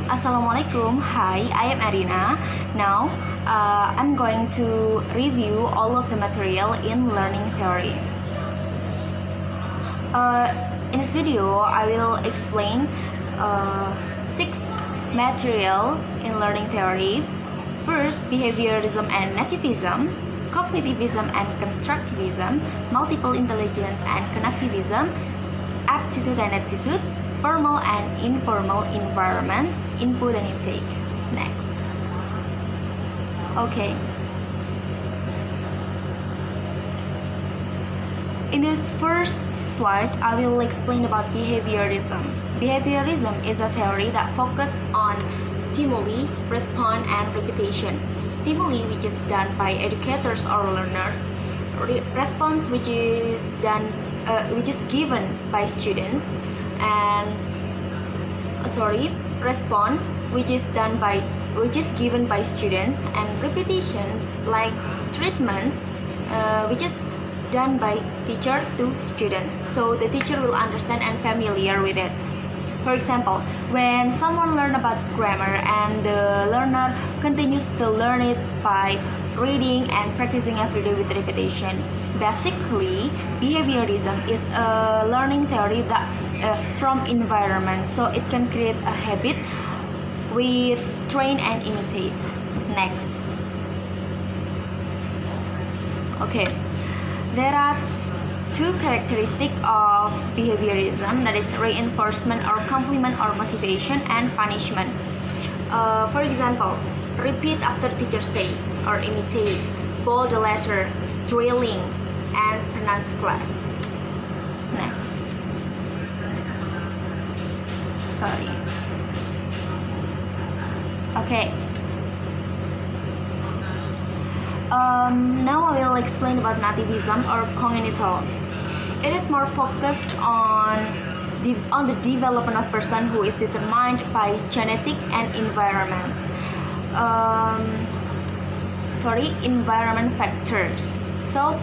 Assalamualaikum. Hi, I am Arina. Now, I'm going to review all of the material in learning theory. In this video, I will explain 6 material in learning theory. First, behaviorism and nativism, cognitivism and constructivism, multiple intelligence and connectivism, aptitude and attitude, formal and informal environments, input and intake. Next. Okay. In this first slide, I will explain about behaviorism. Behaviorism is a theory that focuses on stimuli, response, and repetition. Stimuli, which is done by educators or learner. Response, which is given by students, and response, which is given by students, and repetition, like treatments, which is done by teacher to student, so the teacher will understand and familiar with it. For example, when someone learn about grammar and the learner continues to learn it by reading and practicing every day with repetition. Basically, behaviorism is a learning theory that from environment, so it can create a habit with train and imitate. Next. Okay. There are 2 characteristics of behaviorism, that is reinforcement or compliment or motivation, and punishment. For example, repeat after teacher say or imitate, bold the letter, drilling, and pronounce class. Next. Sorry. Okay. Now I will explain about nativism or congenital. It is more focused on the development of person who is determined by genetic and environment factors. So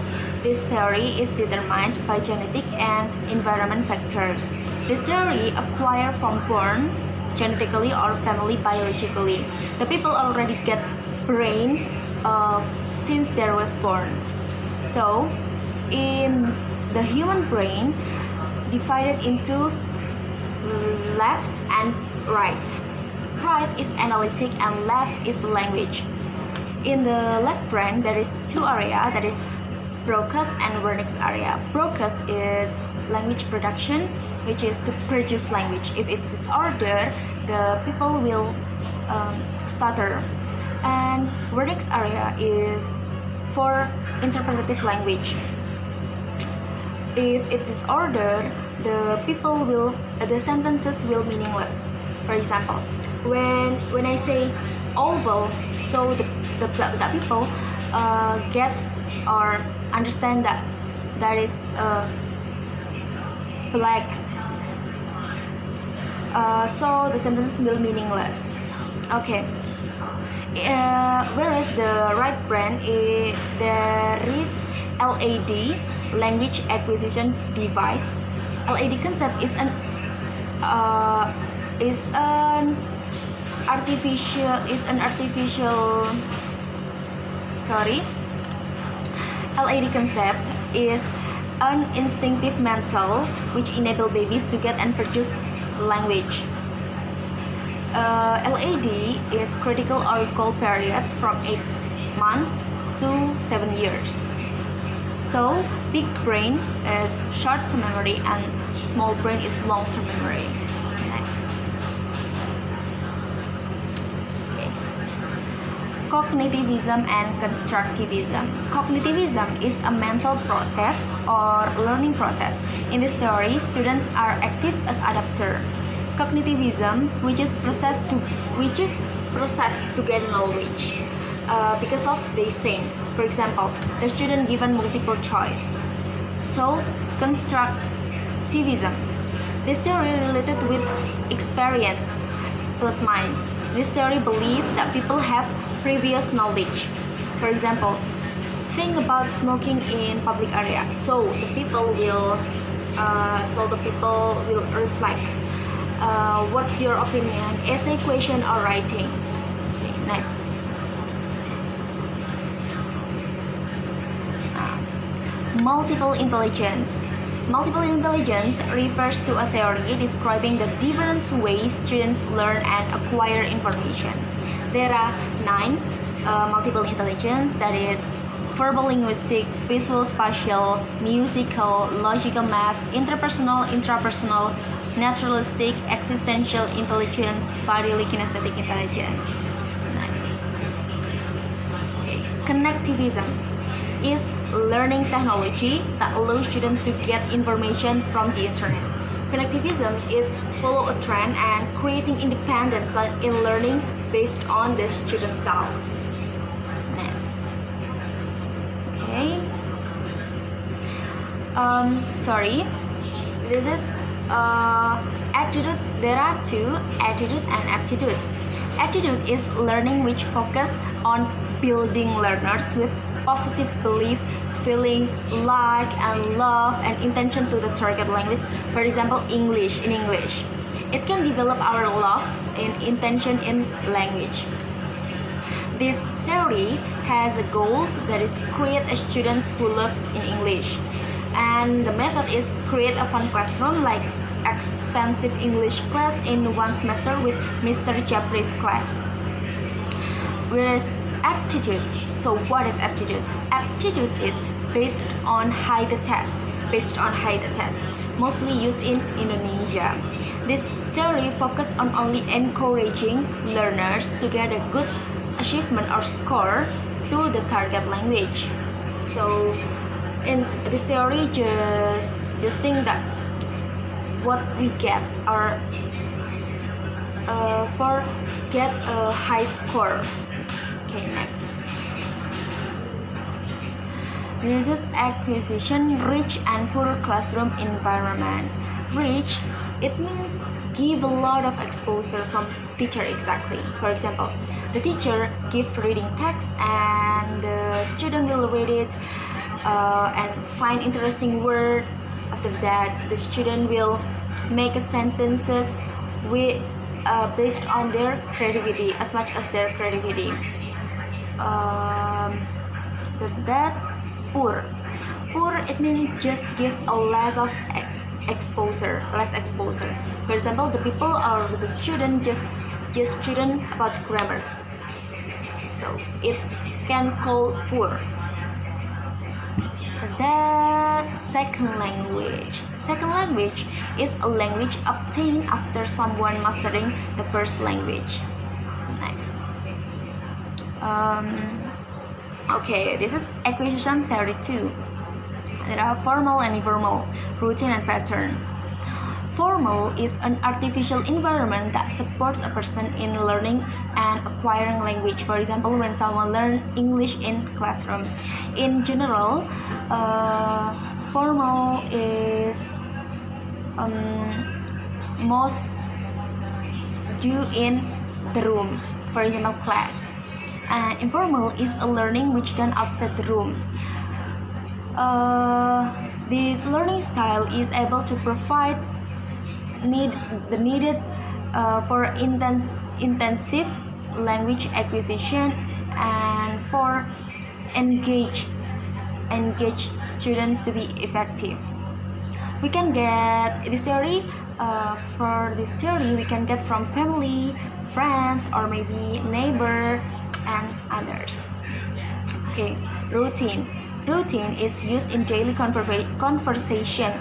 this theory is determined by genetic and environment factors. This theory acquired from born genetically or family biologically. The people already get brain since they was born. So in the human brain divided into left and right. Right is analytic and left is language. In the left brain there is 2 areas, that is Broca's and Wernicke's area. Broca's is language production, which is to produce language. If it is disorder, the people will stutter. And Wernicke's area is for interpretative language. If it is disorder, the sentences will meaningless. For example, when I say oval, so the people get or understand that is black. So the sentence will meaningless. Okay. Whereas the right brain, there is LAD, language acquisition device. LAD concept is an artificial. LAD concept is an instinctive mental which enable babies to get and produce language. LAD is critical or goal period from 8 months to 7 years. So big brain is short-term memory and small brain is long-term memory. Next. Okay. Cognitivism and constructivism. Cognitivism is a mental process or learning process. In this theory, students are active as adapter. Cognitivism, which is process to get knowledge because of they think. For example, the student given multiple choice. So constructivism, this theory related with experience plus mind. This theory believes that people have previous knowledge. For example, think about smoking in public area. So the people will reflect. What's your opinion? Essay, question, or writing? Okay, next. Multiple intelligence. Multiple intelligence refers to a theory describing the different ways students learn and acquire information. There are 9 multiple intelligence, that is verbal linguistic, visual spatial, musical, logical math, interpersonal, intrapersonal, naturalistic, existential intelligence, bodily kinesthetic intelligence. Next. Okay. Connectivism is learning technology that allows students to get information from the internet. Connectivism is follow a trend and creating independence in learning based on the student self. Next. Okay. Sorry. This is attitude. There are 2, attitude and aptitude. Attitude is learning which focus on building learners with positive belief, feeling, like, and love and intention to the target language. For example, English. In English, it can develop our love and intention in language. This theory has a goal, that is create a students who loves in English, and the method is create a fun classroom like extensive English class in 1 semester with Mr. Japri's class. Whereas aptitude. So what is aptitude? Aptitude is based on HAIDE test. Mostly used in Indonesia. This theory focuses on only encouraging learners to get a good achievement or score to the target language. So in this theory, just think that what we get or for get a high score. Okay, next. This is acquisition, rich and poor classroom environment. Rich, it means give a lot of exposure from teacher exactly. For example, the teacher give reading text and the student will read it and find interesting word. After that, the student will make a sentences with based on their creativity, as much as their creativity. That poor, it means just give a less of exposure. For example, the people or the student just student about grammar, so it can call poor. That second language is a language obtained after someone mastering the first language. Next. Okay, this is acquisition theory 2. There are formal and informal, routine and pattern. Formal is an artificial environment that supports a person in learning and acquiring language. For example, when someone learns English in classroom. In general, formal is most due in the room, for example, class. And informal is a learning which done outside the room. This learning style is able to provide the needed for intensive language acquisition and for engaged student to be effective. We can get this theory for this theory we can get from family, friends, or maybe neighbor and others. Okay, routine is used in daily conversation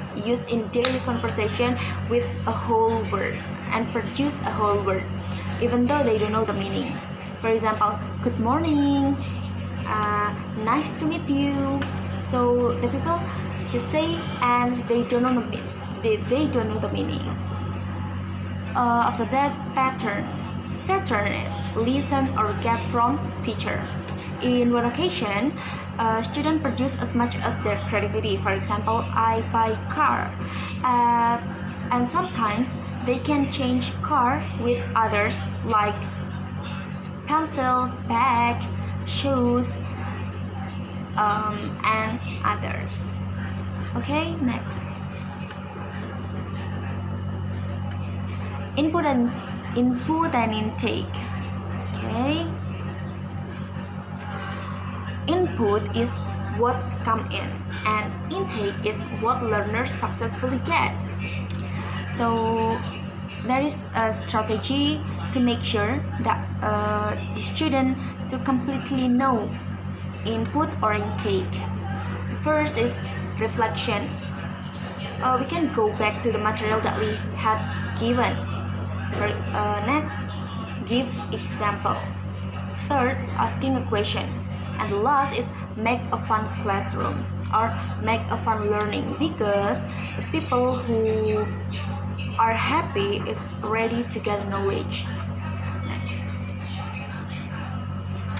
with a whole word and produce a whole word even though they don't know the meaning. For example, good morning, nice to meet you. So the people just say and they don't know the meaning. After that, pattern is listen or get from teacher. In one occasion, students produce as much as their creativity. For example, I buy car, and sometimes they can change car with others like pencil, bag, shoes, and others. Okay, next. Input and intake. Okay. Input is what's come in, and intake is what learners successfully get. So there is a strategy to make sure that the student to completely know input or intake. First is reflection. We can go back to the material that we had given. Next, give example. Third, asking a question. And the last is make a fun classroom or make a fun learning, because the people who are happy is ready to get knowledge. Next.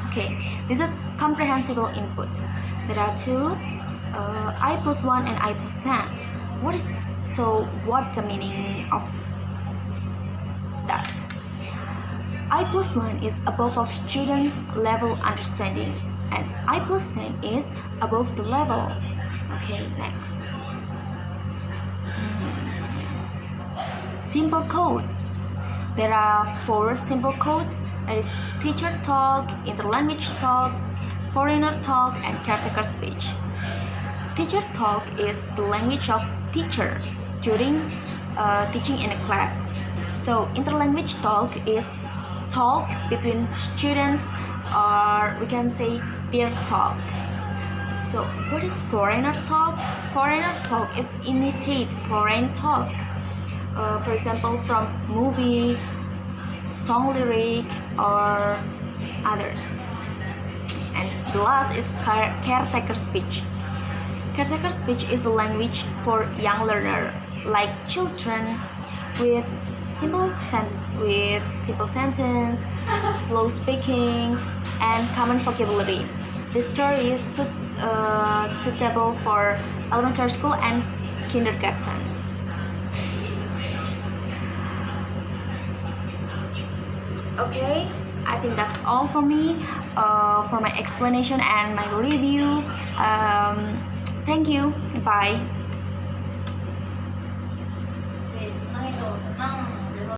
Okay, this is comprehensible input. There are two, I plus 1 and I plus 10. What's the meaning of that? I plus 1 is above of students' level understanding, and I plus 10 is above the level. Okay, next. Simple codes. There are 4 simple codes. That is teacher talk, interlanguage talk, foreigner talk, and caretaker speech. Teacher talk is the language of teacher during teaching in a class. So interlanguage talk is talk between students, or we can say peer talk. So what is foreigner talk? Foreigner talk is imitate foreign talk. For example, from movie, song lyric, or others. And the last is caretaker speech. Caretaker speech is a language for young learner, like children, with simple sentence, slow speaking, and common vocabulary. This story is suitable for elementary school and kindergarten. Okay, I think that's all for me for my explanation and my review. Thank you. Bye. Senang itu, senang.